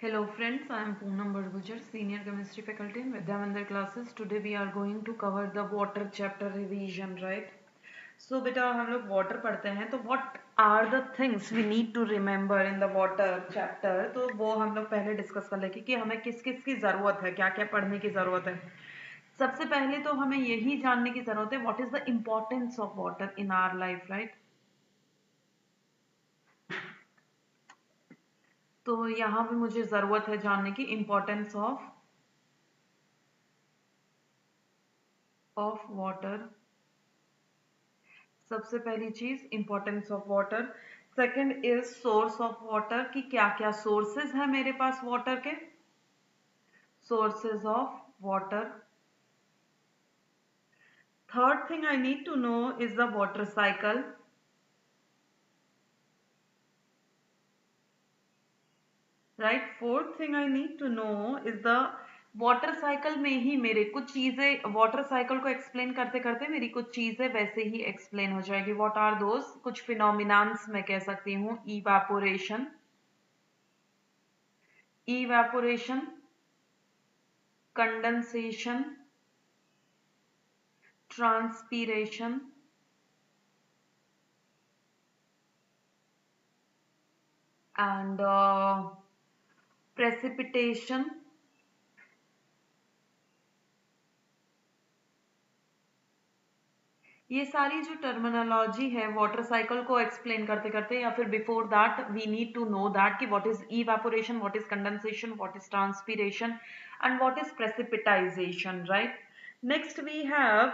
Hello friends, I am Poonam Badgujar, Senior Chemistry Faculty in Vidya Mandir classes. Today we are going to cover the water chapter revision, right? So बेटा हम लोग water पढ़ते हैं तो what are the things we need to remember in the water chapter? तो वो हम लोग पहले डिस्कस कर लेंगे कि हमें किस किस की ज़रूरत है, क्या क्या पढ़ने की ज़रूरत है. सबसे पहले तो हमें यही जानने की ज़रूरत है what is the importance of water in our life, right? तो यहाँ पे मुझे ज़रूरत है जानने की importance of water. सबसे पहली चीज importance of water. Second is source of water कि क्या क्या सोर्सेज है मेरे पास वाटर के. Sources of water. Third thing I need to know is the water cycle. Right. Fourth thing I need to know is the water cycle में ही मेरे कुछ चीजें वाटर साइकिल को एक्सप्लेन करते करते मेरी कुछ चीजें वैसे ही एक्सप्लेन हो जाएगी. What are those. कुछ फिनोमिनान्स मैं कह सकती हूँ. Evaporation. Evaporation. Condensation. transpiration and precipitation. ये सारी जो टर्मिनोलॉजी है वाटर साइकिल को एक्सप्लेन करते करते या फिर before that we need to know that कि what is evaporation, what is condensation, what is transpiration and what is precipitation. Right. Next we have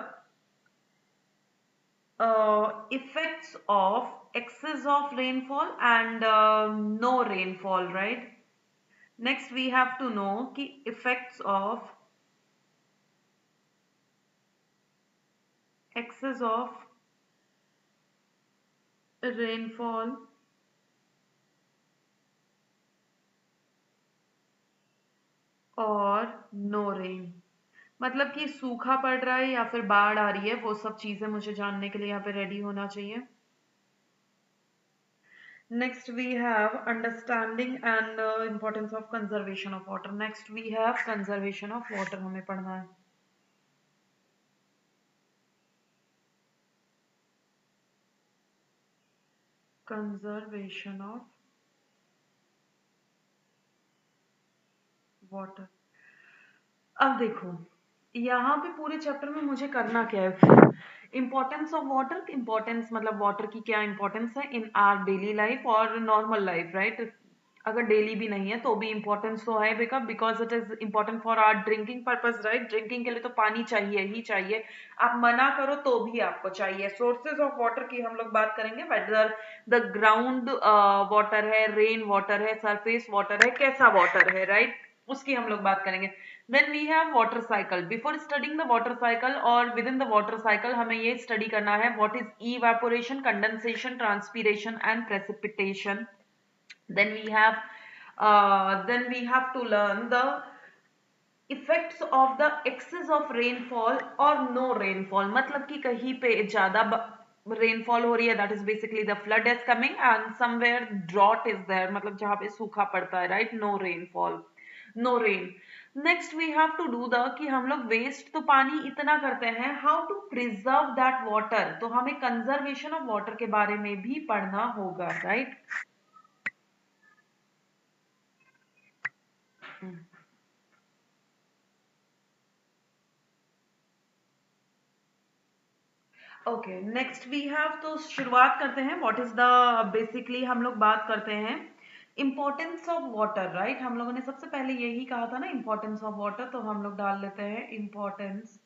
effects of excess of rainfall and no rainfall. Right. Next we have to know ki effects of excess of rainfall और no rain. मतलब कि सूखा पड़ रहा है या फिर बाढ़ आ रही है, वो सब चीजें मुझे जानने के लिए यहाँ पे रेडी होना चाहिए. Next we have understanding and importance of conservation of water. Next we have conservation of water हमें पढ़ना है. Conservation of water. अब देखो यहाँ पे पूरे चैप्टर में मुझे करना क्या है. Importance of water. इंपॉर्टेंस मतलब वाटर की क्या इंपॉर्टेंस है इन आवर डेली लाइफ और नॉर्मल लाइफ. राइट. अगर डेली भी नहीं है तो भी इंपॉर्टेंस तो है because it is important for our drinking purpose. Right. Drinking के लिए तो पानी चाहिए ही चाहिए. आप मना करो तो भी आपको चाहिए. सोर्सेज ऑफ वाटर की हम लोग बात करेंगे. वेदर द ग्राउंड वाटर है, रेन वाटर है, सरफेस वाटर है, कैसा वाटर है. राइट. उसकी हम लोग बात करेंगे. Then we have water cycle. Before studying the water cycle or within the water cycle हमें ये study करना है what is evaporation, condensation, transpiration and precipitation. Then we have to learn the effects of the excess of rainfall or no rainfall. मतलब कि कहीं पे ज्यादा rainfall हो रही है, that is basically the flood is coming and somewhere drought is there. मतलब जहाँ पे सूखा पड़ता है. Right. No rainfall, no rain. Next we have to do the कि हम लोग वेस्ट तो पानी इतना करते हैं, how to preserve that water. तो हमें कंजर्वेशन ऑफ वाटर के बारे में भी पढ़ना होगा. Right. Okay. Next we have तो शुरुआत करते हैं. व्हाट इज द बेसिकली हम लोग बात करते हैं इम्पोर्टेंस ऑफ वाटर. राइट. हम लोगों ने सबसे पहले यही कहा था ना इम्पोर्टेंस ऑफ वाटर. तो हम लोग डाल लेते हैं इम्पोर्टेंस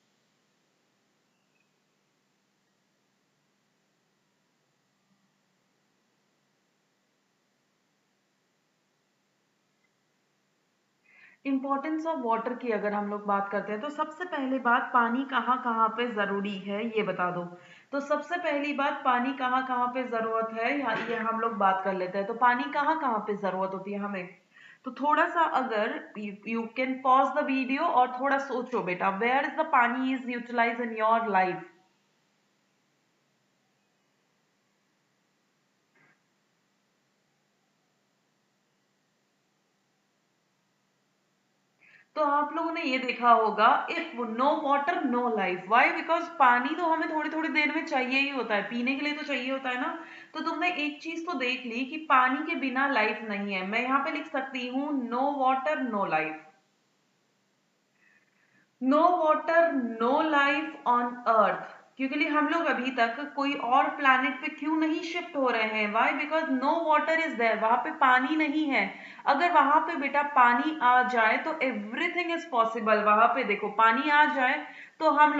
इंपॉर्टेंस ऑफ वाटर की अगर हम लोग बात करते हैं तो सबसे पहले बात पानी कहाँ कहाँ पे जरूरी है ये बता दो. तो सबसे पहली बात पानी कहाँ कहाँ पे जरूरत है ये हम लोग बात कर लेते हैं. तो पानी कहाँ कहाँ पे जरूरत होती है हमें. तो थोड़ा सा अगर you can pause the video और थोड़ा सोचो बेटा where is the pani is utilised in your life. तो आप लोगों ने ये देखा होगा, if no water no life, why? Because पानी तो हमें थोड़ी थोड़ी देर में चाहिए ही होता है, पीने के लिए तो चाहिए होता है ना। तो तुमने एक चीज तो देख ली कि पानी के बिना लाइफ नहीं है। मैं यहाँ पे लिख सकती हूँ no water no life. No water no life on earth, क्योंकि हम लोग अभी तक कोई और प्लैनेट पे क्यों नहीं शिफ्ट हो रहे हैं? Why? Because no water is there, वहां पे पानी नहीं है। अगर वहां पे बेटा पानी आ जाए तो एवरीथिंग इज पॉसिबल। वहां पे देखो पानी आ जाए तो हम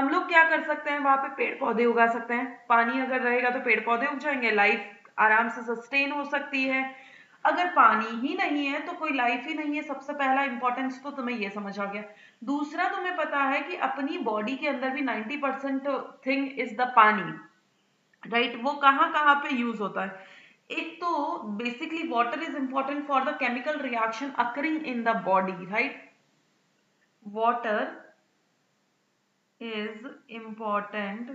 लोग क्या कर सकते हैं? वहां पे पेड़ पौधे उगा सकते हैं। पानी अगर रहेगा तो पेड़ पौधे उग जाएंगे, लाइफ आराम से सस्टेन हो सकती है। अगर पानी ही नहीं है तो कोई लाइफ ही नहीं है। सबसे पहला इंपॉर्टेंस तो तुम्हें ये समझ आ गया। दूसरा, तुम्हें पता है कि अपनी बॉडी के अंदर भी 90% थिंग इज द पानी, राइट? वो कहाँ कहाँ पे यूज होता है? एक तो basically water is important for the chemical reaction occurring in the body, right? Water is important,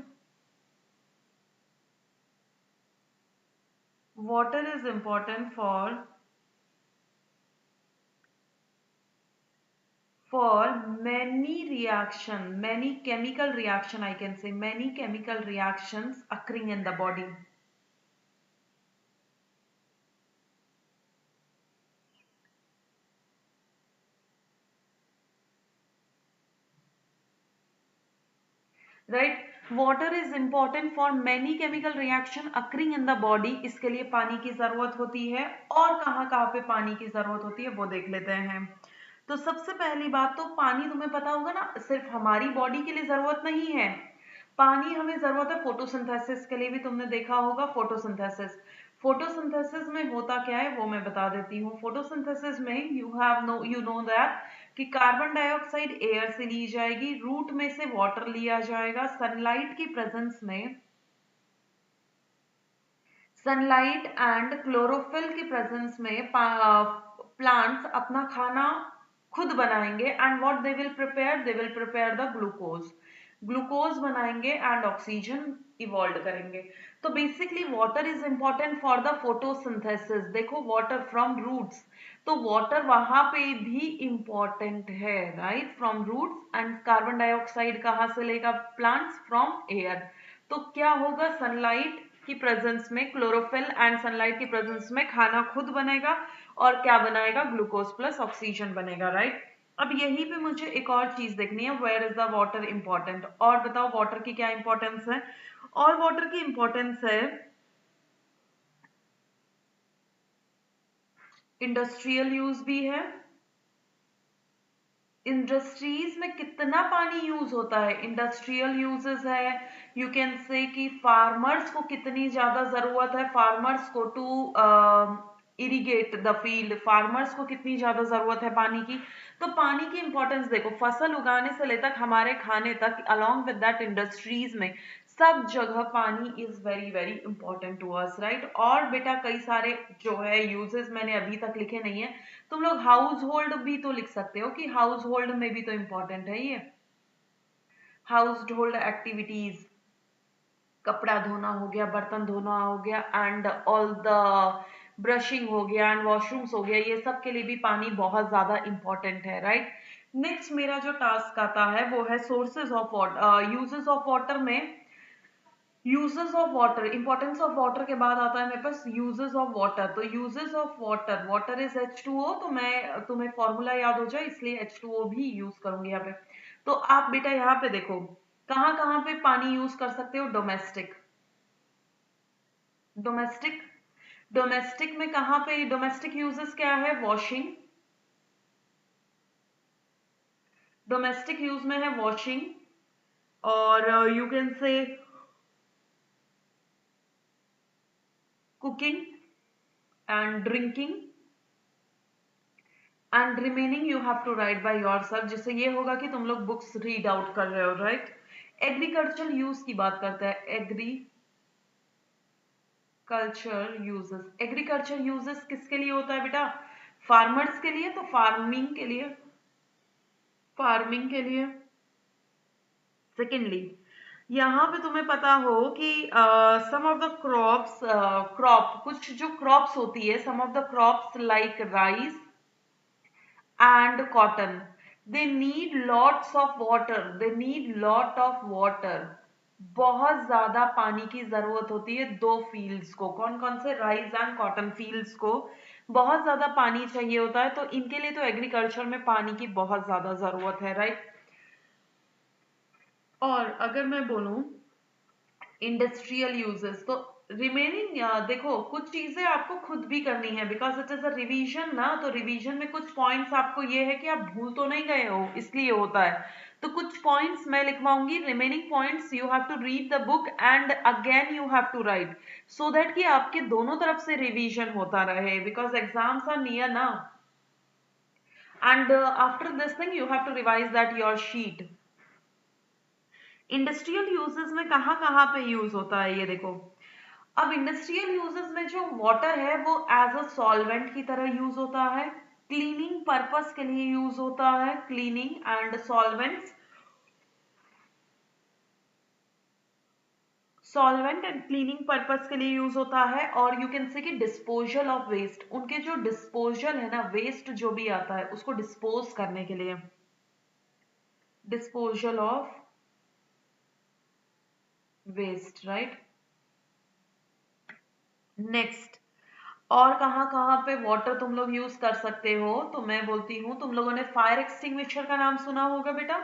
water is important for many chemical reaction, I can say many chemical reactions occurring in the body. Right? Water is important for many chemical reaction occurring in the body. इसके लिए पानी की जरूरत होती है। और कहाँ कहाँ पे पानी की जरूरत होती है वो देख लेते हैं। तो सबसे पहली बात तो पानी, तुम्हें पता होगा ना, सिर्फ हमारी बॉडी के लिए जरूरत नहीं है। पानी हमें जरूरत है फोटोसिंथेसिस के लिए भी। तुमने देखा होगा फोटोसिंथेसिस। फोटोसिंथेसिस में होता क्या है वो मैं बता देती हूँ। फोटोसिंथेसिस में यू नो दैट कि कार्बन डाइऑक्साइड एयर से ली जाएगी, रूट में से वाटर लिया जाएगा, सनलाइट की प्रेजेंस में, सनलाइट एंड क्लोरोफिल की प्रेजेंस में प्लांट्स अपना खाना खुद बनाएंगे। And what they will prepare the glucose. Glucose बनाएंगे एंड ऑक्सीजन इवॉल्व करेंगे। तो basically water is important for the photosynthesis. देखो वाटर फ्रॉम रूट्स, तो वाटर वहां पे भी इंपॉर्टेंट है, right? From roots. And carbon dioxide कहाँ से लेगा प्लांट्स? From air. तो क्या होगा? सनलाइट की प्रेजेंस में, क्लोरोफिल एंड सनलाइट की प्रेजेंस में खाना खुद बनेगा। और क्या बनाएगा? ग्लूकोज प्लस ऑक्सीजन बनेगा, राइट? अब यहीं पे मुझे एक और चीज देखनी है, where is the water important. और बताओ वाटर की क्या इंपॉर्टेंस है? और वाटर की इंपॉर्टेंस है, इंडस्ट्रियल यूज भी है। इंडस्ट्रीज में कितना पानी यूज होता है? इंडस्ट्रियल यूजेस है। यू कैन से कि फार्मर्स को कितनी ज्यादा जरूरत है, फार्मर्स को to irrigate the field, farmers को कितनी ज्यादा जरूरत है पानी की। तो पानी की इंपॉर्टेंस देखो, फसल उगाने से लेकर हमारे खाने तक, अलोंग विद दैट इंडस्ट्रीज में, सब जगह पानी is very very important to us, right? और बेटा कई सारे जो है यूजेस मैंने अभी तक लिखे नहीं है। तुम लोग हाउस होल्ड भी तो लिख सकते हो कि हाउस होल्ड में भी तो इंपॉर्टेंट है ये। हाउस होल्ड एक्टिविटीज, कपड़ा धोना हो गया, बर्तन धोना हो गया, एंड ऑल द ब्रशिंग हो गया, एंड वॉशरूम्स हो गया, ये सब के लिए भी पानी बहुत ज्यादा इंपॉर्टेंट है, राइट? नेक्स्ट मेरा जो टास्क आता है वो है sources of water, uses of water में। Uses of water, importance of water के बाद आता है मेरे पास यूजेस ऑफ वाटर। तो uses of water, water is H2O, तो मैं तुम्हें फॉर्मूला याद हो जाए इसलिए H2O भी यूज करूंगी यहाँ पे। तो आप बेटा यहाँ पे देखो कहाँ कहाँ पे पानी यूज कर सकते हो? डोमेस्टिक, डोमेस्टिक, डोमेस्टिक में कहाँ पे डोमेस्टिक यूजेस क्या है? वॉशिंग, डोमेस्टिक यूज में है वॉशिंग, और you can say cooking and drinking, and remaining you have to write by yourself, जिससे ये होगा कि तुम लोग बुक्स रीड आउट कर रहे हो, राइट? एग्रीकल्चर यूज की बात करते हैं। एग्रीकल्चर यूजेस, एग्रीकल्चर यूजेस किसके लिए होता है बेटा? फार्मर्स के लिए। तो फार्मिंग के लिए, फार्मिंग के लिए। सेकेंडली, यहाँ पे तुम्हें पता हो कि some of the crops, crop, कुछ जो क्रॉप्स होती है, some of the crops like rice and cotton. They need lots of water. They need lot of water. बहुत ज्यादा पानी की जरूरत होती है दो फील्ड्स को, कौन कौन से, राइस एंड कॉटन फील्ड्स को बहुत ज्यादा पानी चाहिए होता है, तो इनके लिए तो एग्रीकल्चर में पानी की बहुत ज्यादा जरूरत है, राइट। और अगर मैं बोलूं इंडस्ट्रियल यूजेस, तो रिमेनिंग देखो कुछ चीजें आपको खुद भी करनी है, because it is a revision ना, तो रिवीजन में कुछ पॉइंट्स आपको ये है कि आप भूल तो नहीं गए हो, इसलिए होता है। तो कुछ पॉइंट्स मैं लिखवाऊंगी, remaining points you have to read the book and again you have to write, so that कि आपके दोनों तरफ से रिवीजन होता रहे, बिकॉज एग्जाम्स आर नियर ना, and after this thing you have to revise that your sheet. Industrial uses में कहाँ कहाँ पे यूज होता है ये देखो। अब इंडस्ट्रियल यूजेस में जो वाटर है वो एज अ सॉल्वेंट की तरह यूज होता है, क्लीनिंग पर्पस के लिए यूज होता है, cleaning and solvents, solvent and cleaning purpose के लिए यूज होता है। और यू कैन से कि डिस्पोजल ऑफ वेस्ट, उनके जो डिस्पोजल है ना, वेस्ट जो भी आता है उसको डिस्पोज करने के लिए, disposal of waste, right. Next, और कहाँ कहाँ पे वाटर तुम लोग यूज कर सकते हो, तो मैं बोलती हूँ तुम लोगों ने फायर एक्सटिंग्विशर का नाम सुना होगा बेटा।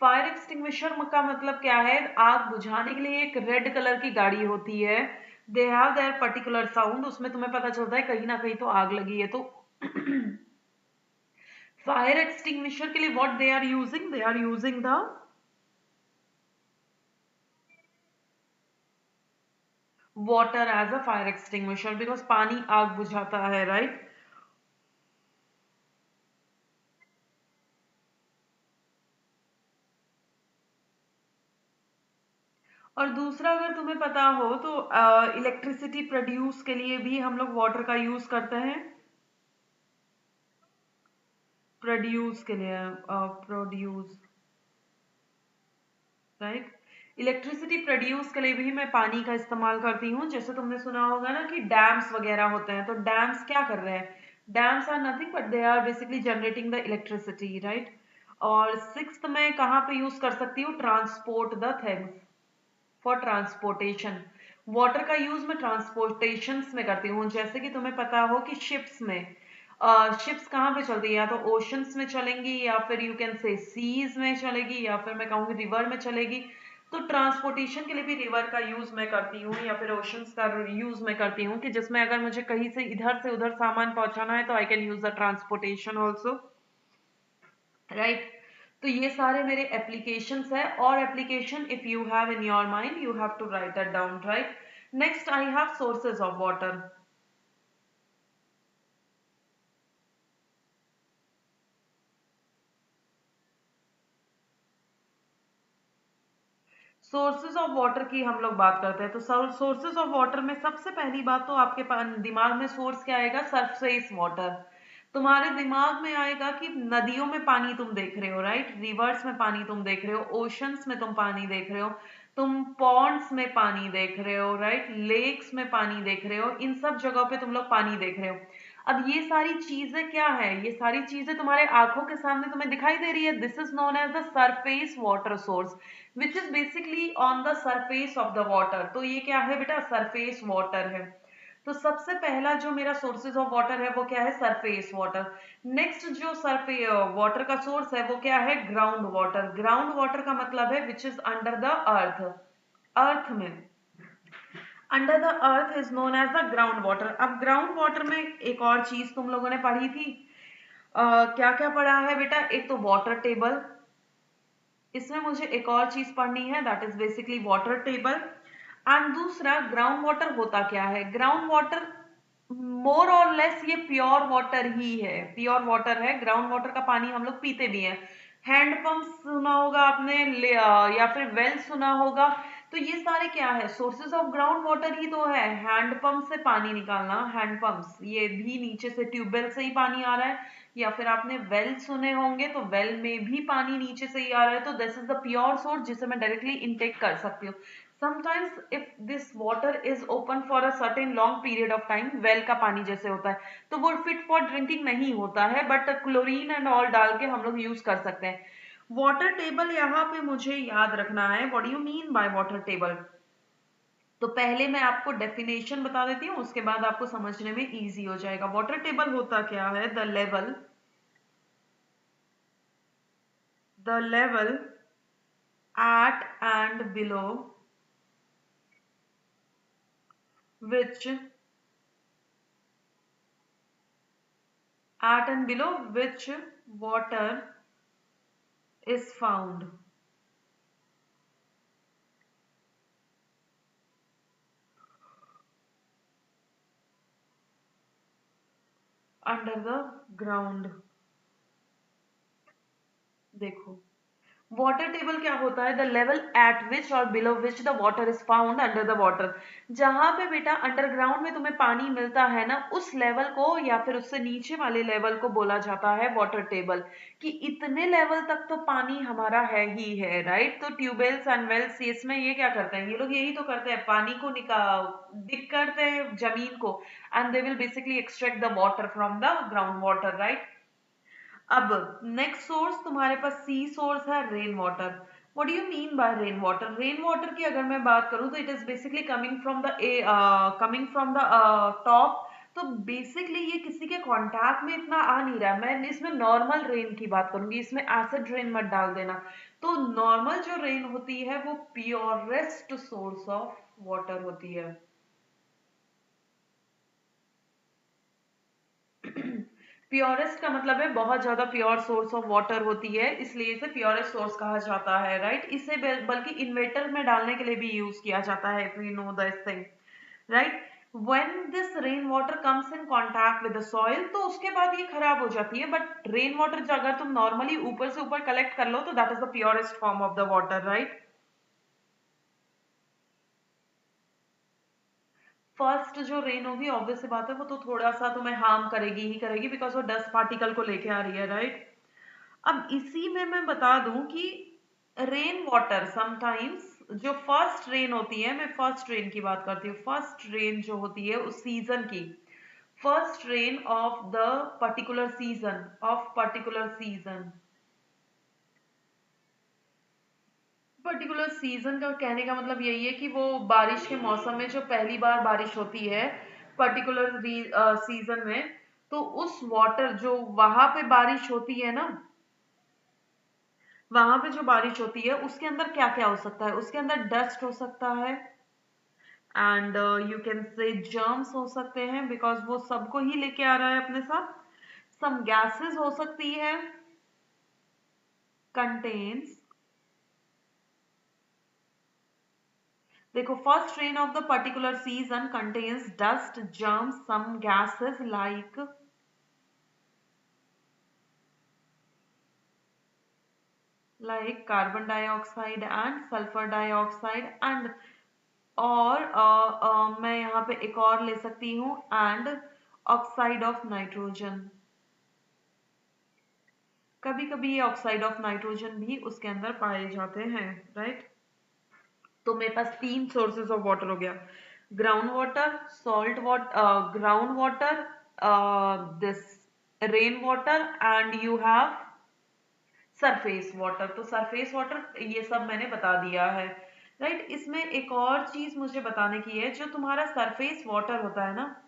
फायर एक्सटिंग्विशर का मतलब क्या है, आग बुझाने के लिए एक रेड कलर की गाड़ी होती है, they have their particular sound, उसमें तुम्हें पता चलता है कहीं ना कहीं तो आग लगी है। तो फायर एक्सटिंग्विशर के लिए what they are using the water as a fire extinguisher, because पानी आग बुझाता है, राइट। और दूसरा अगर तुम्हें पता हो तो इलेक्ट्रिसिटी प्रोड्यूस के लिए भी हम लोग वाटर का यूज करते हैं, प्रोड्यूस के लिए, प्रोड्यूस, राइट। इलेक्ट्रिसिटी प्रोड्यूस के लिए भी मैं पानी का इस्तेमाल करती हूँ। जैसे तुमने सुना होगा ना कि डैम्स वगैरह होते हैं, तो डैम्स क्या कर रहे हैं, dams are nothing but they are basically generating the electricity, right. और सिक्स्थ में कहाँ पे यूज कर सकती हूँ, transport the things, for transportation. Water का यूज मैं ट्रांसपोर्टेशन में करती हूँ, जैसे कि तुम्हें पता हो कि शिप्स में, शिप्स कहाँ पे चलती है, या तो ओशंस में चलेंगी या फिर यू कैन से सीज में चलेगी, या फिर मैं कहूँगी रिवर में चलेगी। तो ट्रांसपोर्टेशन के लिए भी रिवर का यूज मैं करती हूँ, या फिर ओशंस का यूज मैं करती हूँ, कि जिसमें अगर मुझे कहीं से उधर सामान पहुंचाना है तो I can use the transportation also, right. तो ये सारे मेरे एप्लीकेशंस है, और application if you have in your mind you have to write that down, right. Next I have sources of water. Sources of water की हम लोग बात करते हैं, तो सोर्सेज ऑफ वाटर में सबसे पहली बात तो आपके दिमाग में सोर्स क्या आएगा, सरफेस वाटर। तुम्हारे दिमाग में आएगा कि नदियों में पानी तुम देख रहे हो, राइट, रिवर्स में पानी तुम देख रहे हो, ओशंस में तुम पानी देख रहे हो, तुम पॉन्ड्स में पानी देख रहे हो, राइट, लेक्स में पानी देख रहे हो, इन सब जगहों पे तुम लोग पानी देख रहे हो। अब ये सारी चीजें क्या है, ये सारी चीजें तुम्हारे आंखों के सामने तुम्हें दिखाई दे रही है, this is known as the surface water source, which is basically on the surface of the water. तो ये क्या है बेटा, सरफेस वाटर है। तो सबसे पहला जो मेरा सोर्सेज ऑफ वाटर है वो क्या है, सरफेस वाटर। नेक्स्ट जो सरफे वाटर का सोर्स है वो क्या है, ग्राउंड वाटर। ग्राउंड वाटर का मतलब है which is under the earth, earth में, under the earth is known as the ground water. अब ग्राउंड वाटर में एक और चीज तुम लोगों ने पढ़ी थी, क्या क्या पढ़ा है बेटा, एक तो वाटर टेबल, इसमें मुझे एक और चीज पढ़नी है that is basically water table. And दूसरा ग्राउंड वाटर होता क्या है, ग्राउंड वाटर मोर और लेस ये प्योर वाटर ही है, प्योर वाटर है। ग्राउंड वाटर का पानी हम लोग पीते भी हैं, हैंडपंप सुना होगा आपने, या फिर वेल सुना होगा। तो ये सारे क्या है, सोर्सेज ऑफ ग्राउंड वाटर ही तो है, हैंडपंप से पानी निकालना, हैंडपंप्स ये भी नीचे से ट्यूबवेल से ही पानी आ रहा है, या फिर आपने वेल सुने होंगे तो वेल में भी पानी नीचे से ही आ रहा है, तो this is the pure source जिसे मैं डायरेक्टली इनटेक कर सकती हूँ। Sometimes if this water is open for a certain long period of time, well का पानी जैसे होता है, तो वो फिट फॉर ड्रिंकिंग नहीं होता है, बट क्लोरीन एंड ऑल डाल के हम लोग यूज कर सकते हैं। वाटर टेबल यहाँ पे मुझे याद रखना है, what do you mean by water table. तो पहले मैं आपको डेफिनेशन बता देती हूँ, उसके बाद आपको समझने में इजी हो जाएगा। वाटर टेबल होता क्या है, the level at and below which water is found under the ground। देखो, वाटर टेबल क्या होता है, द लेवल एट विच और below which the water is found under the water. जहां पे बेटा अंडरग्राउंड में तुम्हें पानी मिलता है ना, उस लेवल को या फिर उससे नीचे वाले लेवल को बोला जाता है वाटर टेबल। कि इतने लेवल तक तो पानी हमारा है ही है, राइट। तो ट्यूबवेल्स एंड वेल्स इसमें ये क्या करते हैं, ये लोग यही तो करते हैं, पानी को निकाल डिग करते हैं जमीन को, and they will basically extract the water from the ground water, right. अब नेक्स्ट सोर्स तुम्हारे पास सी सोर्स है, rain water. What do you mean by rain water. Rain water की अगर मैं बात करूं तो it is basically coming from the top. तो बेसिकली ये किसी के कांटेक्ट में इतना आ नहीं रहा है। मैं इसमें नॉर्मल रेन की बात करूंगी, इसमें एसिड रेन मत डाल देना। तो नॉर्मल जो रेन होती है वो प्योरेस्ट सोर्स ऑफ वाटर होती है। प्योरेस्ट का मतलब है बहुत ज्यादा प्योर सोर्स ऑफ वाटर होती है, इसलिए इसे प्योरेस्ट सोर्स कहा जाता है, राइट। इसे बल्कि इन्वेटर में डालने के लिए भी यूज किया जाता है, if you know this thing, right. when this rain water comes in contact with the soil, तो उसके बाद ये खराब हो जाती है। बट रेन वाटर अगर तुम नॉर्मली ऊपर से ऊपर कलेक्ट कर लो तो that is the purest form of the water, right. First जो रेन होगी ऑब्वियस सी बात है, वो तो थोड़ा सा तुम्हें हार्म करेगी ही करेगी, बिकॉज वो डस्ट पार्टिकल को लेके आ रही है, राइट। अब इसी में मैं बता दूं कि रेन वाटर समटाइम्स, जो फर्स्ट रेन होती है, मैं फर्स्ट रेन की बात करती हूँ, फर्स्ट रेन जो होती है उस सीजन की, first rain of the particular season. Particular season का कहने का मतलब यही है कि वो बारिश के मौसम में जो पहली बार बारिश होती है पर्टिकुलर सीजन में, तो उस वाटर जो वहां पे बारिश होती है ना, वहां पे जो बारिश होती है उसके अंदर क्या क्या हो सकता है, उसके अंदर डस्ट हो सकता है, एंड यू कैन से जर्म्स हो सकते हैं, बिकॉज वो सबको ही लेके आ रहा है अपने साथ। सम गैसेस हो सकती है, कंटेन्स। देखो, first rain of the particular season contains dust, germs, some gases like carbon dioxide and sulfur dioxide and, और मैं यहाँ पे एक और ले सकती हूँ, एंड ऑक्साइड ऑफ नाइट्रोजन। कभी कभी ये ऑक्साइड ऑफ नाइट्रोजन भी उसके अंदर पाए जाते हैं, राइट। तो मेरे पास तीन सोर्सेज ऑफ वाटर हो गया, ground water, salt water, ground water, this rain water, and you have surface water. तो सरफेस वाटर ये सब मैंने बता दिया है, राइट। इसमें एक और चीज मुझे बताने की है, जो तुम्हारा सरफेस वाटर होता है ना,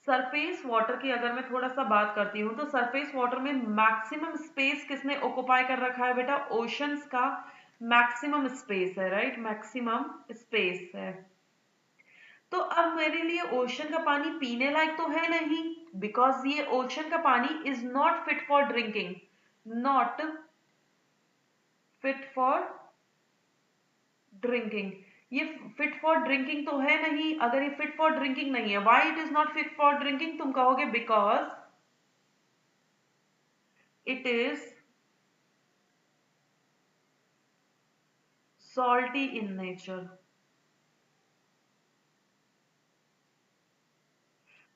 सरफेस वाटर की अगर मैं थोड़ा सा बात करती हूँ, तो सरफेस वाटर में मैक्सिमम स्पेस किसने ऑक्युपाई कर रखा है बेटा, ओशंस का मैक्सिमम स्पेस है, राइट, मैक्सिमम स्पेस है। तो अब मेरे लिए ओशन का पानी पीने लायक तो है नहीं, बिकॉज ये ओशन का पानी is not fit for drinking, not fit for drinking. ये फिट फॉर ड्रिंकिंग तो है नहीं। अगर ये फिट फॉर ड्रिंकिंग नहीं है, why it is not fit for drinking, तुम कहोगे because it is salty in nature,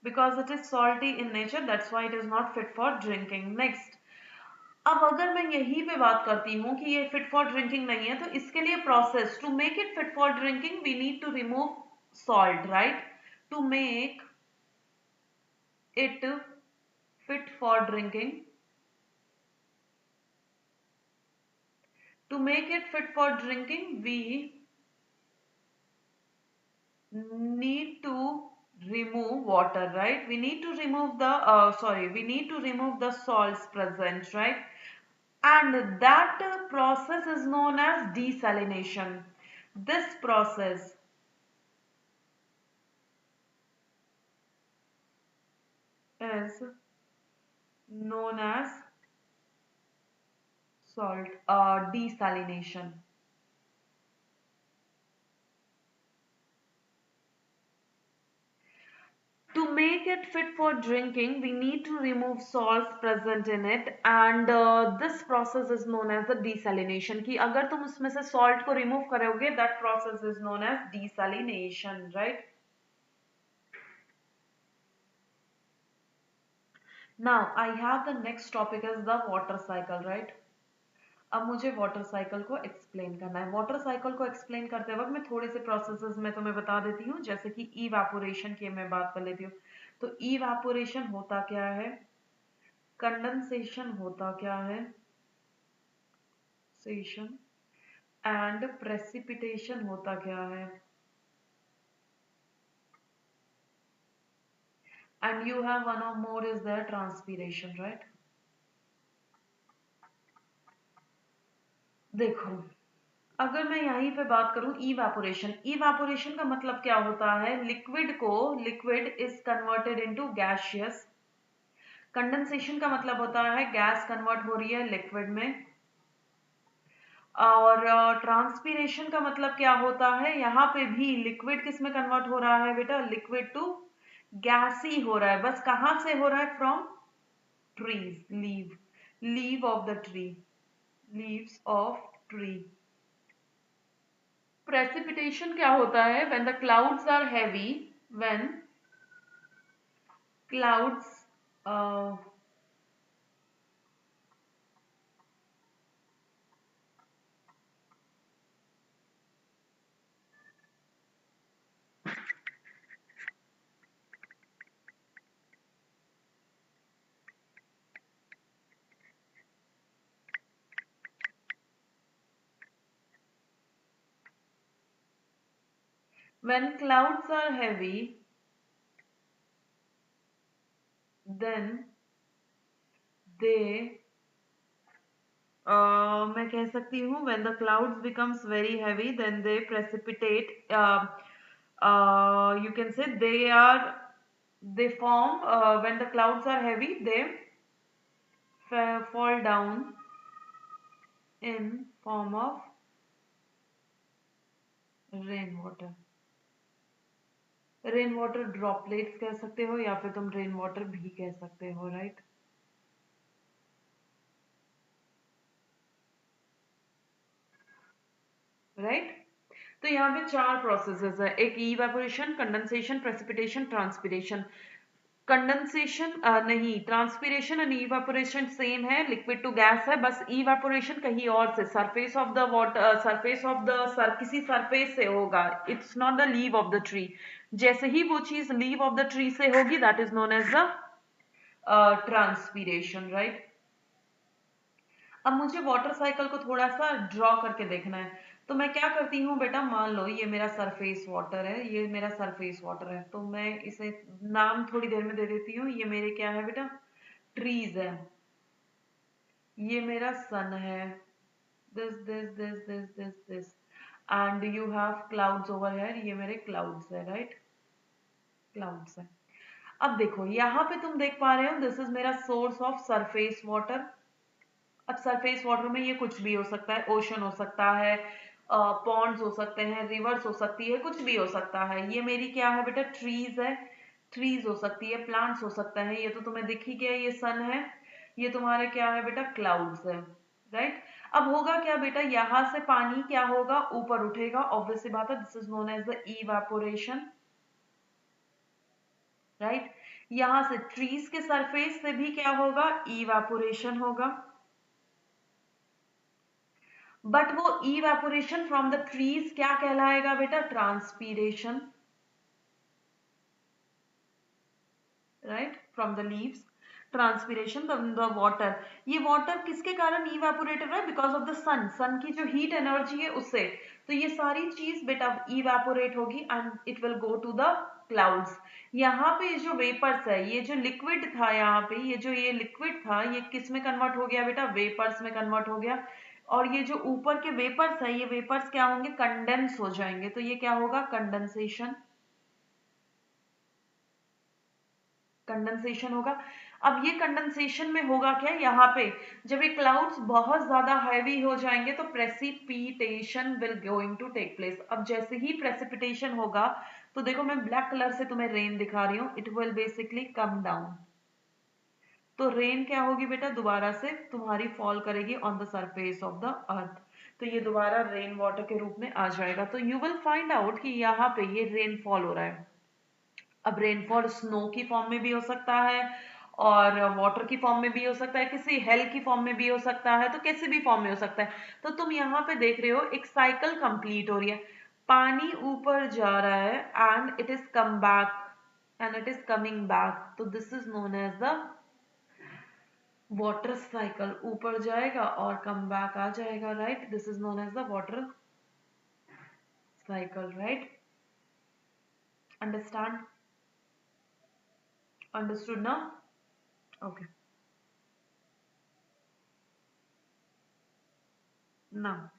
because it is salty in nature, that's why it is not fit for drinking. Next, अब अगर मैं यहीं पे बात करती हूँ कि ये फिट फॉर ड्रिंकिंग नहीं है, तो इसके लिए process to make it fit for drinking we need to remove salt, right? To make it fit for drinking, to make it fit for drinking we need to remove water, right? We need to remove the we need to remove the salts present, right? And that process is known as desalination. This process is known as salt desalination. To make it fit for drinking, we need to remove salts present in it, and this process is known as the desalination. कि अगर तुम उसमें से salt को remove करोगे, that process is known as desalination, right? Now I have the next topic as the water cycle, right? अब मुझे water cycle को एक्सप्लेन करना है। वाटर साइकिल को एक्सप्लेन करते वक्त मैं थोड़े से प्रोसेसेस में तुम्हें बता देती हूँ, जैसे कि इवेपोरेशन की मैं बात कर लेती हूँ। तो इवेपोरेशन होता क्या है, कंडेंसेशन होता क्या है, सेशन, एंड प्रेसिपिटेशन होता क्या है, and you have one of more is the transpiration, right? देखो, अगर मैं यहीं पे बात करूं इवेपोरेशन, इवेपोरेशन का मतलब क्या होता है, liquid is converted into gaseous. Condensation का मतलब होता है गैस कन्वर्ट हो रही है लिक्विड में। और ट्रांसपीरेशन का मतलब क्या होता है, यहाँ पे भी लिक्विड किस में कन्वर्ट हो रहा है बेटा, लिक्विड टू गैस ही हो रहा है, बस कहां से हो रहा है, from trees, leave of the tree, leaves of tree. Precipitation क्या होता है, when the clouds are heavy, when clouds when clouds are heavy, then they मैं कह सकती हूँ when the clouds becomes very heavy then they precipitate, you can say they form, when the clouds are heavy they fall down in form of rain water, rain water droplets कह सकते हो या फिर तुम रेन वाटर भी कह सकते हो, राइट? राइट, तो यहाँ पे चार प्रोसेसेस है, एक evaporation, condensation, precipitation, transpiration. Condensation नहीं, ट्रांसपिरेशन एंड इवेपोरेशन सेम है, लिक्विड टू गैस है, बस इवेपोरेशन कहीं और से, surface of the water, surface of the किसी सरफेस से होगा, it's not the leave of the tree. जैसे ही वो चीज लीव ऑफ द ट्री से होगी that is known as the transpiration, right? अब मुझे वाटर साइकिल को थोड़ा सा ड्रॉ करके देखना है, तो मैं क्या करती हूँ बेटा, मान लो ये मेरा सरफेस वाटर है, ये मेरा सरफेस वाटर है, तो मैं इसे नाम थोड़ी देर में दे देती हूँ। ये मेरे क्या है बेटा, ट्रीज है, ये मेरा सन है, this and you have clouds over here, ये मेरे क्लाउड्स है, राइट? क्लाउड्स है। अब देखो यहाँ पे तुम देख पा रहे हो, दिस इज मेरा सोर्स ऑफ सरफेस वाटर। अब सरफेस वाटर में ये कुछ भी हो सकता है, ओशन हो सकता है, पॉन्ड्स हो सकते हैं, रिवर्स हो सकती है, कुछ भी हो सकता है। ये मेरी क्या है बेटा, ट्रीज है, ट्रीज हो सकती है, प्लांट्स हो सकता है, ये तो तुम्हें दिख ही गया, ये सन है, ये तुम्हारे क्या है बेटा, क्लाउड्स है, राइट? अब होगा क्या बेटा, यहां से पानी क्या होगा, ऊपर उठेगा, ऑब्वियस सी बात है, this is known as the evaporation, right? यहां से ट्रीज के सरफेस से भी क्या होगा, इवेपोरेशन होगा, बट वो इवेपोरेशन फ्रॉम द ट्रीज क्या कहलाएगा बेटा? Transpiration, right, from the leaves, transpiration from the water. ये वाटर किसके कारण इवेपोरेट हो रहा है? बिकॉज ऑफ द सन, सन की जो हीट एनर्जी है उससे। तो ये सारी चीज बेटा इवेपोरेट होगी and it will go to the clouds. यहाँ पे जो वेपर्स है, ये जो लिक्विड था, यहाँ पे ये लिक्विड था, ये किस में कन्वर्ट हो गया बेटा? वेपर्स में कन्वर्ट हो गया। और ये जो ऊपर के वेपर्स है, ये वेपर्स क्या होंगे? कंडेंस हो जाएंगे। तो ये क्या होगा? कंडेंसेशन, कंडेंसेशन होगा। अब ये कंडेंसेशन में होगा क्या? यहाँ पे जब ये क्लाउड्स बहुत ज्यादा हैवी हो जाएंगे तो precipitation will going to take place. अब जैसे ही प्रेसिपिटेशन होगा, तो देखो मैं ब्लैक कलर से तुम्हें रेन दिखा रही हूँ, it will basically come down. तो रेन क्या होगी बेटा? दोबारा से तुम्हारी फॉल करेगी on the surface of the earth. तो ये दोबारा रेन वाटर के रूप में आ जाएगा। तो यू विल फाइंड आउट कि यहाँ पे ये रेनफॉल हो रहा है। अब रेनफॉल स्नो की फॉर्म में भी हो सकता है, और वाटर की फॉर्म में भी हो सकता है, किसी हेल की फॉर्म में भी हो सकता है, तो कैसे भी फॉर्म में हो सकता है। तो तुम यहाँ पे देख रहे हो एक साइकिल कंप्लीट हो रही है। पानी ऊपर जा रहा है and it is come back, and it is coming back. तो this is known as the water cycle. ऊपर जाएगा और कम बैक आ जाएगा, right? This is known as the water cycle, right? Understand? Understood ना? ओके, ना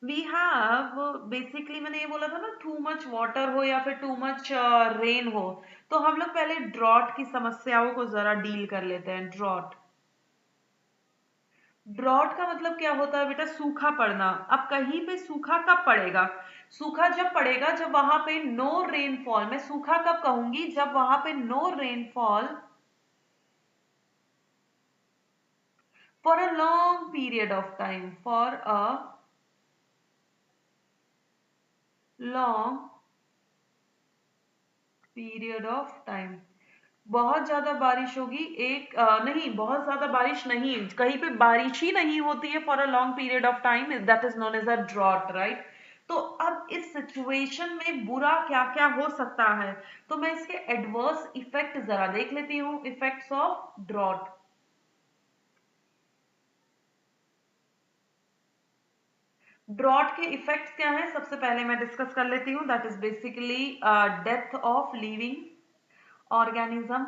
we have basically, मैंने ये बोला था ना, टू मच वाटर हो या फिर टू मच रेन हो, तो हम लोग पहले ड्रॉट की समस्याओं को जरा डील कर लेते हैं। ड्रॉट, ड्रॉट का मतलब क्या होता है बेटा? सूखा पड़ना। अब कहीं पे सूखा कब पड़ेगा? सूखा जब पड़ेगा जब वहां पे नो रेनफॉल। मैं सूखा कब कहूंगी? जब वहां पे no rainfall for a long period of time, for a long period of time. बहुत ज्यादा बारिश होगी, नहीं, बहुत ज्यादा बारिश नहीं, कहीं पे बारिश ही नहीं होती है for a long period of time, that is known as a drought, right? तो अब इस सिचुएशन में बुरा क्या क्या हो सकता है, तो मैं इसके एडवर्स इफेक्ट जरा देख लेती हूँ। Effects of drought. ड्रॉट के इफेक्ट्स क्या हैं? सबसे पहले मैं डिस्कस कर लेती हूँ, that is basically death of living organism.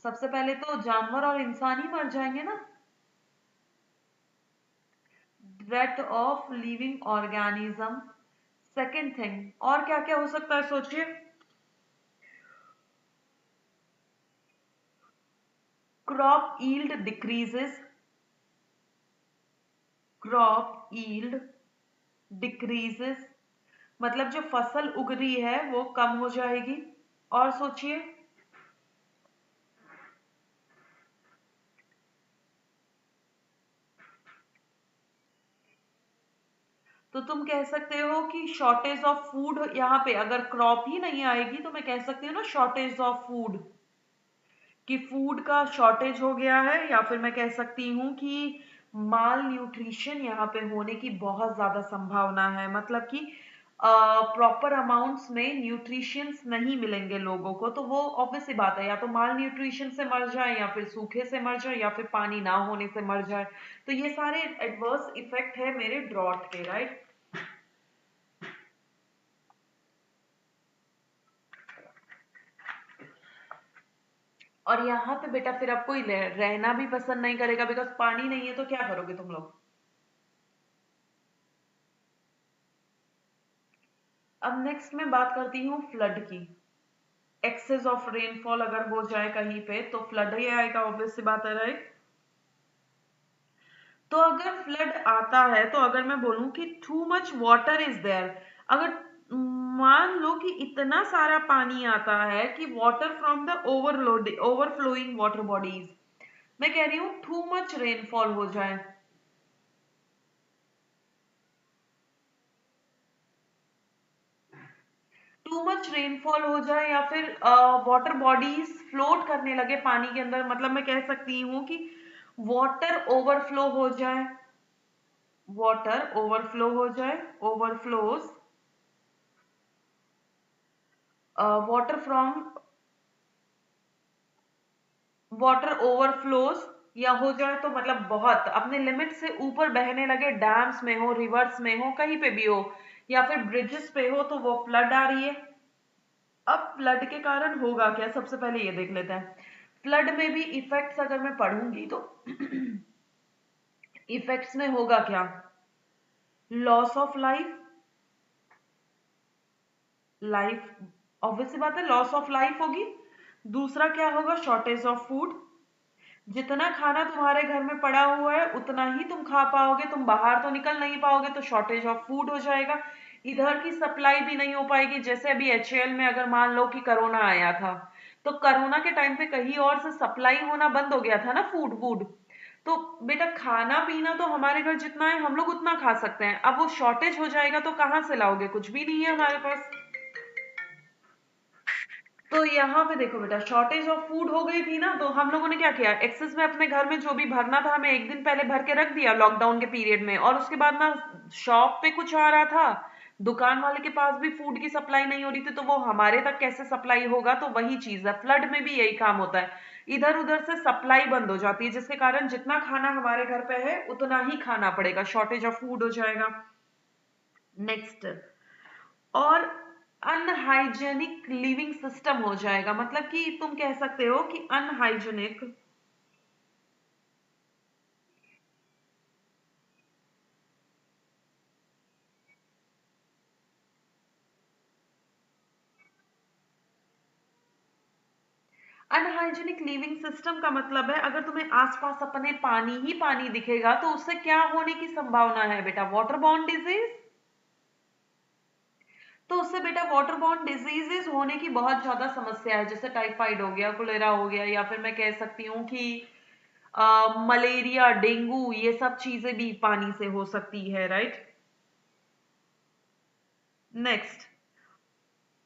सबसे पहले तो जानवर और इंसान ही मर जाएंगे ना। Death of living organism. Second thing, और क्या क्या हो सकता है सोचिए? Crop yield decreases, crop yield decreases, मतलब जो फसल उग रही है वो कम हो जाएगी। और सोचिए, तो तुम कह सकते हो कि शॉर्टेज ऑफ फूड, यहाँ पे अगर क्रॉप ही नहीं आएगी तो मैं कह सकती हूँ ना शॉर्टेज ऑफ फूड, कि फूड का शॉर्टेज हो गया है, या फिर मैं कह सकती हूँ कि माल न्यूट्रिशन यहाँ पे होने की बहुत ज्यादा संभावना है। मतलब कि प्रॉपर अमाउंट्स में न्यूट्रिशंस नहीं मिलेंगे लोगों को, तो वो ऑब्वियस सी बात है, या तो माल न्यूट्रिशन से मर जाए, या फिर सूखे से मर जाए, या फिर पानी ना होने से मर जाए। तो ये सारे एडवर्स इफेक्ट है मेरे ड्रॉट के, राइट? और यहाँ पे बेटा फिर अब कोई रहना भी पसंद नहीं करेगा, बिकॉज पानी नहीं है, तो क्या करोगे तुम लोग? अब नेक्स्ट मैं बात करती हूँ फ्लड की। एक्सेस ऑफ रेनफॉल अगर हो जाए कहीं पे तो फ्लड ही आएगा, ऑब्वियस सी बात है, राइट? तो अगर फ्लड आता है, तो अगर मैं बोलूं कि too much water is there, अगर मान लो कि इतना सारा पानी आता है कि water from the overload overflowing water bodies, मैं कह रही हूँ टू मच रेनफॉल हो जाए, टू मच रेनफॉल हो जाए, या फिर वाटर बॉडीज फ्लोट करने लगे पानी के अंदर, मतलब मैं कह सकती हूँ कि वाटर ओवरफ्लो हो जाए, वाटर ओवरफ्लो हो जाए, overflows, water from, water overflows, या हो जाए तो मतलब बहुत अपने लिमिट से ऊपर बहने लगे, डैम्स में हो, रिवर्स में हो, कहीं पे भी हो, या फिर ब्रिजेस पे हो, तो वो फ्लड आ रही है। अब फ्लड के कारण होगा क्या, सबसे पहले ये देख लेते हैं। फ्लड में भी इफेक्ट्स अगर मैं पढ़ूंगी तो इफेक्ट्स में होगा क्या, loss of life, life obviously बात है, लॉस ऑफ लाइफ होगी। दूसरा क्या होगा, शॉर्टेज ऑफ फूड, जितना खाना तुम्हारे घर में पड़ा हुआ है उतना ही तुम खा पाओगे, तुम बाहर तो निकल नहीं पाओगे, तो शॉर्टेज ऑफ फूड हो जाएगा। इधर की सप्लाई भी नहीं हो पाएगी, जैसे अभी एचएएल में अगर मान लो कि कोरोना आया था, तो कोरोना के टाइम पे कहीं और से सप्लाई होना बंद हो गया था ना, फूड वूड। तो बेटा खाना पीना तो हमारे घर जितना है हम लोग उतना खा सकते हैं, अब वो शॉर्टेज हो जाएगा तो कहाँ से लाओगे, कुछ भी नहीं है हमारे पास। तो यहाँ पे देखो बेटा, शॉर्टेज ऑफ फूड हो गई थी ना, तो हम लोगों ने क्या किया, एक्सेस में अपने घर में जो भी भरना था हमें एक दिन पहले भर के रख दिया लॉकडाउन के पीरियड में, और उसके बाद ना शॉप पे कुछ आ रहा था, दुकान वाले के पास भी फूड की सप्लाई नहीं हो रही थी, तो वो हमारे तक कैसे सप्लाई होगा, तो वही चीज है, फ्लड में भी यही काम होता है, इधर उधर से सप्लाई बंद हो जाती है, जिसके कारण जितना खाना हमारे घर पे है उतना ही खाना पड़ेगा, शॉर्टेज ऑफ फूड हो जाएगा। नेक्स्ट, और अनहाइजेनिक लिविंग सिस्टम हो जाएगा, मतलब कि तुम कह सकते हो कि अनहाइजेनिक, अनहाइजेनिक लिविंग सिस्टम का मतलब है अगर तुम्हें आसपास अपने पानी ही पानी दिखेगा तो उससे क्या होने की संभावना है बेटा, वाटर बॉर्न डिजीज। तो उससे बेटा वाटर बॉर्न डिजीजेस होने की बहुत ज्यादा समस्या है, जैसे टाइफाइड हो गया, कोलेरा हो गया, या फिर मैं कह सकती हूँ कि मलेरिया, डेंगू, ये सब चीजें भी पानी से हो सकती है, राइट। नेक्स्ट,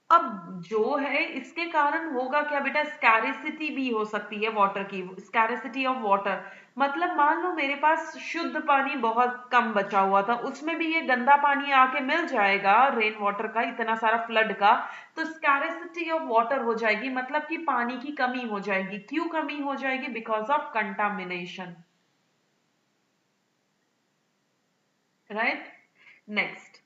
अब जो है इसके कारण होगा क्या बेटा, स्कैरिसिटी भी हो सकती है वाटर की, स्कैरिसिटी ऑफ वाटर, मतलब मान लो मेरे पास शुद्ध पानी बहुत कम बचा हुआ था, उसमें भी ये गंदा पानी आके मिल जाएगा रेन वाटर का, इतना सारा फ्लड का, तो स्कैरिसिटी ऑफ वाटर हो जाएगी, मतलब कि पानी की कमी हो जाएगी। क्यों कमी हो जाएगी, because of contamination, right. Next,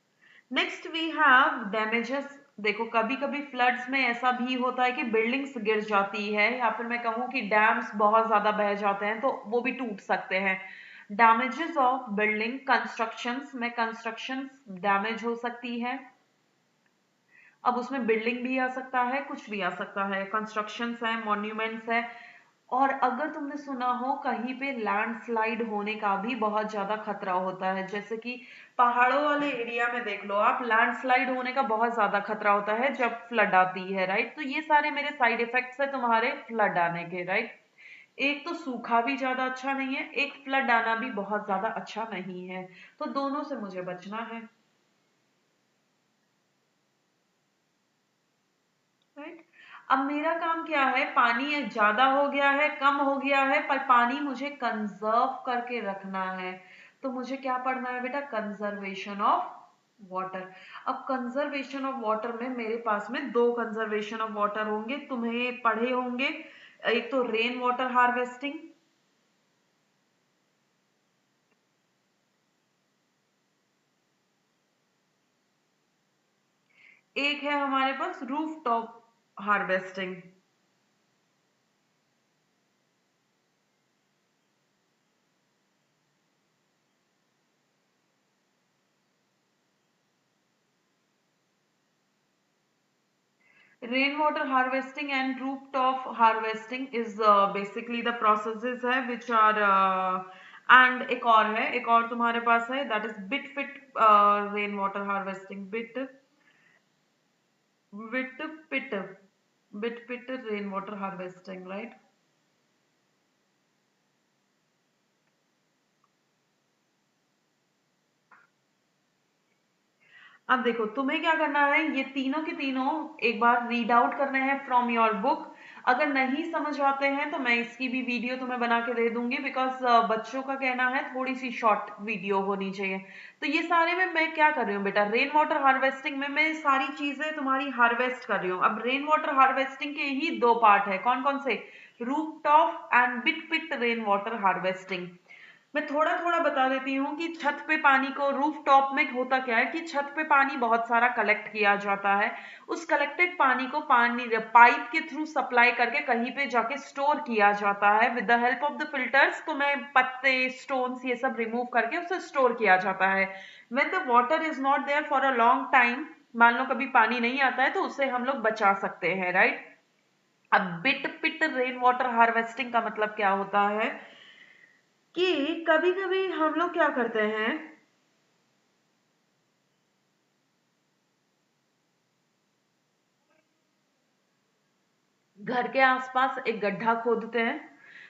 next we have damages. देखो कभी कभी फ्लड्स में ऐसा भी होता है कि बिल्डिंग्स गिर जाती है, या फिर मैं कहूँ कि डैम्स बहुत ज्यादा बह जाते हैं तो वो भी टूट सकते हैं। डैमेजेस ऑफ बिल्डिंग कंस्ट्रक्शंस में, कंस्ट्रक्शंस डैमेज हो सकती है, अब उसमें बिल्डिंग भी आ सकता है, कुछ भी आ सकता है, कंस्ट्रक्शंस है, मॉन्यूमेंट्स है। और अगर तुमने सुना हो कहीं पे लैंडस्लाइड होने का भी बहुत ज्यादा खतरा होता है, जैसे कि पहाड़ों वाले एरिया में देख लो आप, लैंडस्लाइड होने का बहुत ज्यादा खतरा होता है जब फ्लड आती है, राइट। तो ये सारे मेरे साइड इफेक्ट्स है तुम्हारे फ्लड आने के, राइट। एक तो सूखा भी ज्यादा अच्छा नहीं है, एक फ्लड आना भी बहुत ज्यादा अच्छा नहीं है, तो दोनों से मुझे बचना है, राइट। अब मेरा काम क्या है, पानी ज्यादा हो गया है, कम हो गया है, पर पानी मुझे कंजर्व करके रखना है, तो मुझे क्या पढ़ना है बेटा, कंजर्वेशन ऑफ वाटर। अब कंजर्वेशन ऑफ वाटर में मेरे पास में दो कंजर्वेशन ऑफ वाटर होंगे, तुम्हें पढ़े होंगे, एक तो रेन वाटर हार्वेस्टिंग, एक है हमारे पास roof top harvesting. Rainwater harvesting and rooftop harvesting is basically the processes है which are and एक और है, एक और तुम्हारे पास है, that is bit fit rain water harvesting, bit pit, bit pit rain water harvesting, right। अब देखो तुम्हें क्या करना है, ये तीनों के तीनों एक बार रीड आउट करने हैं फ्रॉम योर बुक। अगर नहीं समझ आते हैं तो मैं इसकी भी वीडियो तुम्हें बना के दे दूंगी, बिकॉज बच्चों का कहना है थोड़ी सी शॉर्ट वीडियो होनी चाहिए। तो ये सारे में मैं क्या कर रही हूँ बेटा, रेन वाटर हार्वेस्टिंग में मैं सारी चीजें तुम्हारी हार्वेस्ट कर रही हूँ। अब रेन वाटर हार्वेस्टिंग के ही दो पार्ट है, कौन कौन से, roof top and bit pit rain water harvesting. मैं थोड़ा थोड़ा बता देती हूँ कि छत पे पानी को, रूफ टॉप में होता क्या है कि छत पे पानी बहुत सारा कलेक्ट किया जाता है। उस कलेक्टेड पानी को पानी पाइप के थ्रू सप्लाई करके कहीं पे जाके स्टोर किया जाता है with the help of the filters. तो मैं पत्ते, स्टोन्स ये सब रिमूव करके उसे स्टोर किया जाता है। When the water is not there for a long time, मान लो कभी पानी नहीं आता है, तो उसे हम लोग बचा सकते हैं, राइट। अब bit pit rain water harvesting का मतलब क्या होता है कि कभी कभी हम लोग क्या करते हैं, घर के आसपास एक गड्ढा खोदते हैं,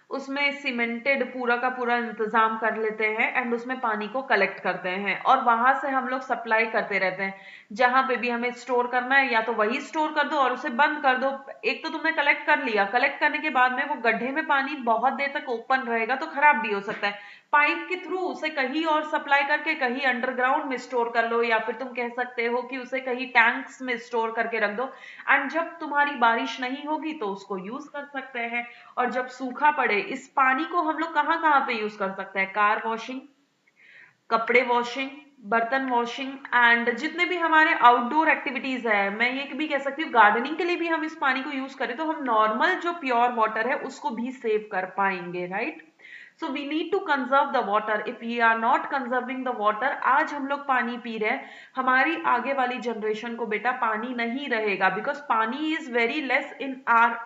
उसमें सीमेंटेड पूरा का पूरा इंतजाम कर लेते हैं एंड उसमें पानी को कलेक्ट करते हैं और वहां से हम लोग सप्लाई करते रहते हैं। जहां पे भी हमें स्टोर करना है या तो वही स्टोर कर दो और उसे बंद कर दो। एक तो तुमने कलेक्ट कर लिया, कलेक्ट करने के बाद में वो गड्ढे में पानी बहुत देर तक ओपन रहेगा तो खराब भी हो सकता है। पाइप के थ्रू उसे कहीं और सप्लाई करके कहीं अंडरग्राउंड में स्टोर कर लो, या फिर तुम कह सकते हो कि उसे कहीं टैंक्स में स्टोर करके रख दो। एंड जब तुम्हारी बारिश नहीं होगी तो उसको यूज कर सकते हैं। और जब सूखा पड़े, इस पानी को हम लोग कहाँ कहाँ पे यूज कर सकते हैं, कार वॉशिंग, कपड़े वॉशिंग, बर्तन वॉशिंग एंड जितने भी हमारे आउटडोर एक्टिविटीज है, मैं ये भी कह सकती हूँ गार्डनिंग के लिए भी हम इस पानी को यूज करें तो हम नॉर्मल जो प्योर वाटर है उसको भी सेव कर पाएंगे, right. So we need to conserve the water. If we are not conserving the water, आज हम लोग पानी पी रहे हैं, हमारी आगे वाली जनरेशन को बेटा पानी नहीं रहेगा, because pani is very less in our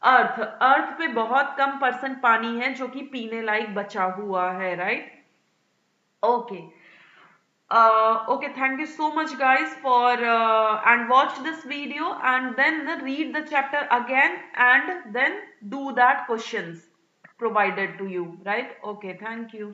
earth. Earth पे बहुत कम परसेंट पानी है जो कि पीने लायक बचा हुआ है, right. Okay, okay, thank you so much guys for and watch this video and then read the chapter again and then do that questions provided to you, right? Okay, thank you.